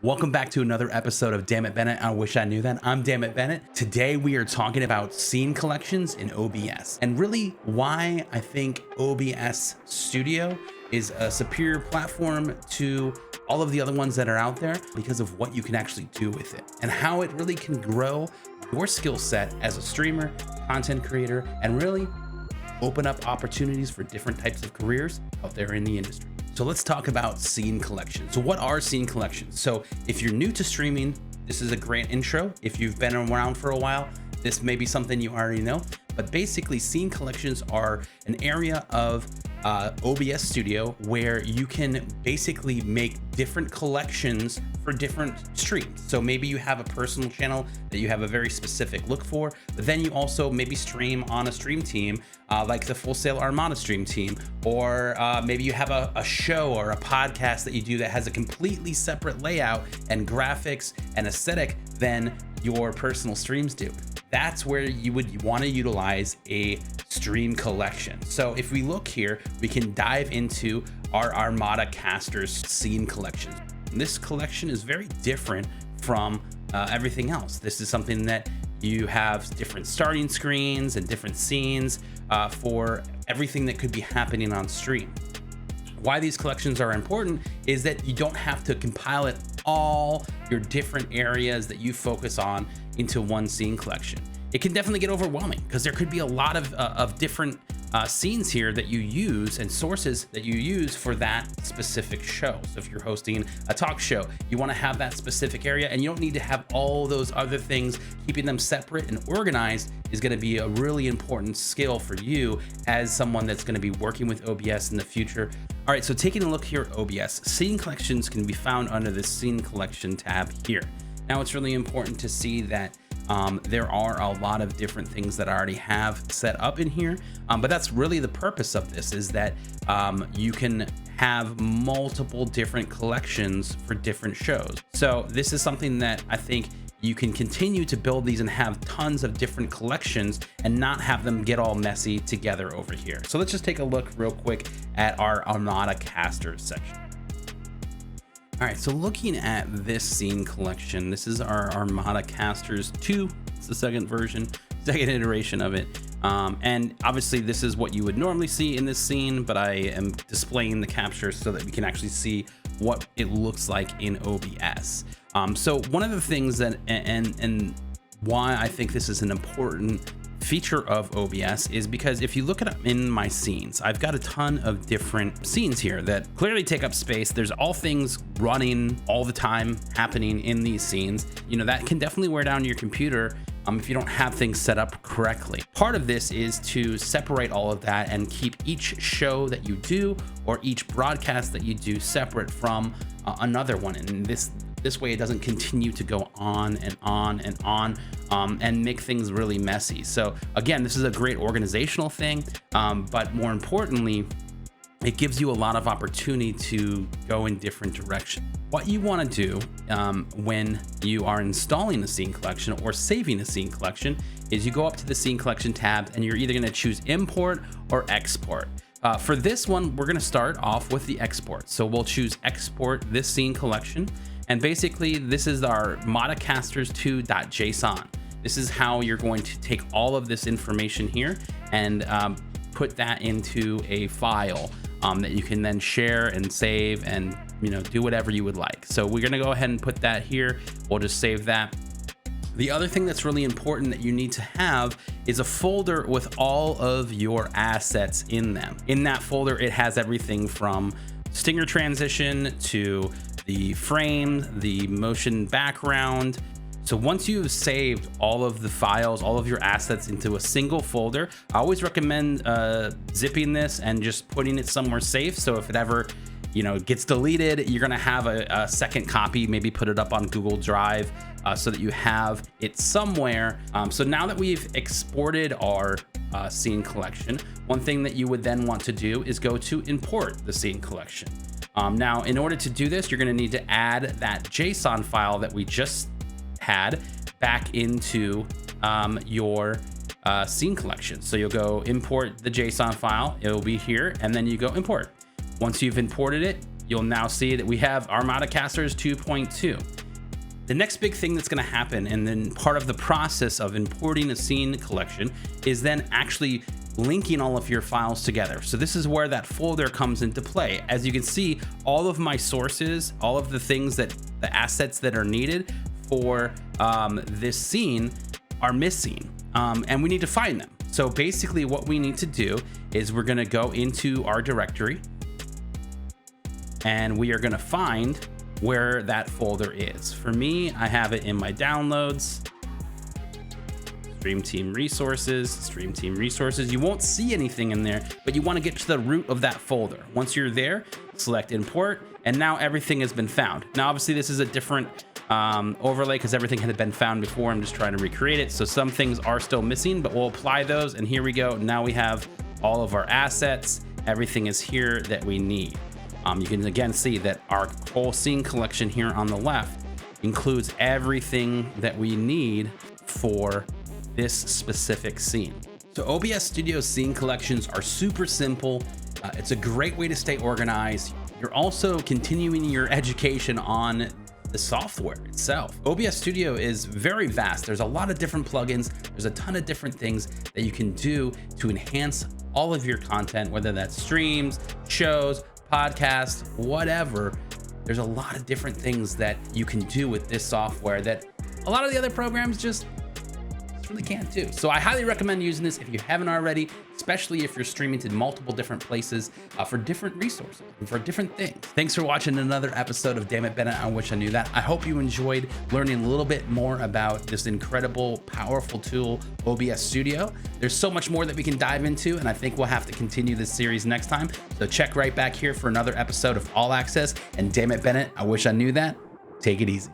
Welcome back to another episode of DamnitBennett. I wish I knew that. I'm DamnitBennett. Today we are talking about scene collections in OBS and really why I think OBS Studio is a superior platform to all of the other ones that are out there because of what you can actually do with it and how it really can grow your skill set as a streamer, content creator, and really open up opportunities for different types of careers out there in the industry. So let's talk about scene collections. So what are scene collections? So if you're new to streaming, this is a great intro. If you've been around for a while, this may be something you already know, but basically scene collections are an area of OBS Studio where you can basically make different collections for different streams. So maybe you have a personal channel that you have a very specific look for, but then you also maybe stream on a stream team like the Full Sail Armada stream team, or maybe you have a show or a podcast that you do that has a completely separate layout and graphics and aesthetic than your personal streams do. That's where you would want to utilize a stream collection. So if we look here, we can dive into our Armada casters scene collection. This collection is very different from everything else. This is something that you have different starting screens and different scenes for everything that could be happening on stream. Why these collections are important is that you don't have to compile it all your different areas that you focus on into one scene collection. It can definitely get overwhelming because there could be a lot of different scenes here that you use and sources that you use for that specific show. So if you're hosting a talk show, you want to have that specific area and you don't need to have all those other things. Keeping them separate and organized is going to be a really important skill for you as someone that's going to be working with OBS in the future. All right, so taking a look here at OBS, scene collections can be found under the scene collection tab here. Now it's really important to see that there are a lot of different things that I already have set up in here, but that's really the purpose of this, is that you can have multiple different collections for different shows. So this is something that I think you can continue to build these and have tons of different collections and not have them get all messy together over here. So let's just take a look real quick at our Armada casters section. All right, so looking at this scene collection, this is our Armada Casters 2. It's the second version, second iteration of it. And obviously this is what you would normally see in this scene, but I am displaying the captures so that we can actually see what it looks like in OBS. So one of the things that, and why I think this is an important feature of OBS is because if you look at in my scenes, I've got a ton of different scenes here that clearly take up space. There's all things running all the time happening in these scenes. You know, that can definitely wear down your computer if you don't have things set up correctly. Part of this is to separate all of that and keep each show that you do or each broadcast that you do separate from another one. And this way it doesn't continue to go on and on and on and make things really messy. So again, this is a great organizational thing, but more importantly, it gives you a lot of opportunity to go in different directions. What you want to do when you are installing a scene collection or saving a scene collection is you go up to the scene collection tab and you're either going to choose import or export. For this one, we're going to start off with the export. So we'll choose export this scene collection. And basically this is our modacasters2.json. This is how you're going to take all of this information here and put that into a file that you can then share and save and, you know, do whatever you would like. So we're gonna go ahead and put that here. We'll just save that. The other thing that's really important that you need to have is a folder with all of your assets in them. In that folder, it has everything from stinger transition to the frame, the motion background. So once you've saved all of the files, all of your assets into a single folder, I always recommend zipping this and just putting it somewhere safe. So if it ever, you know, gets deleted, you're gonna have a second copy, maybe put it up on Google Drive so that you have it somewhere. So now that we've exported our scene collection, one thing that you would then want to do is go to import the scene collection. Now, in order to do this, you're gonna need to add that JSON file that we just had back into your scene collection. So you'll go import the JSON file, it'll be here, and then you go import. Once you've imported it, you'll now see that we have Armada Casters 2.2. The next big thing that's going to happen, and then part of the process of importing a scene collection, is then actually linking all of your files together. So this is where that folder comes into play. As you can see, all of my sources, all of the things that the assets that are needed for this scene are missing, and we need to find them. So basically what we need to do is we're going to go into our directory and we are going to find where that folder is. For me, I have it in my downloads, Stream Team Resources. You won't see anything in there, but you want to get to the root of that folder. Once you're there, select import, and now everything has been found. Now, obviously this is a different overlay because everything had been found before. I'm just trying to recreate it. So some things are still missing, but we'll apply those. And here we go. Now we have all of our assets. Everything is here that we need. You can again see that our whole scene collection here on the left includes everything that we need for this specific scene. So OBS Studio scene collections are super simple. It's a great way to stay organized. You're also continuing your education on the software itself. OBS Studio is very vast. There's a lot of different plugins. There's a ton of different things that you can do to enhance all of your content, whether that's streams, shows, podcasts, whatever. There's a lot of different things that you can do with this software that a lot of the other programs just really can't do. So I highly recommend using this if you haven't already, especially if you're streaming to multiple different places for different resources and for different things. Thanks for watching another episode of Damn It Bennett, I Wish I Knew That. I hope you enjoyed learning a little bit more about this incredible, powerful tool, OBS Studio. There's so much more that we can dive into, and I think we'll have to continue this series next time. So check right back here for another episode of All Access, and Damn It Bennett, I Wish I Knew That. Take it easy.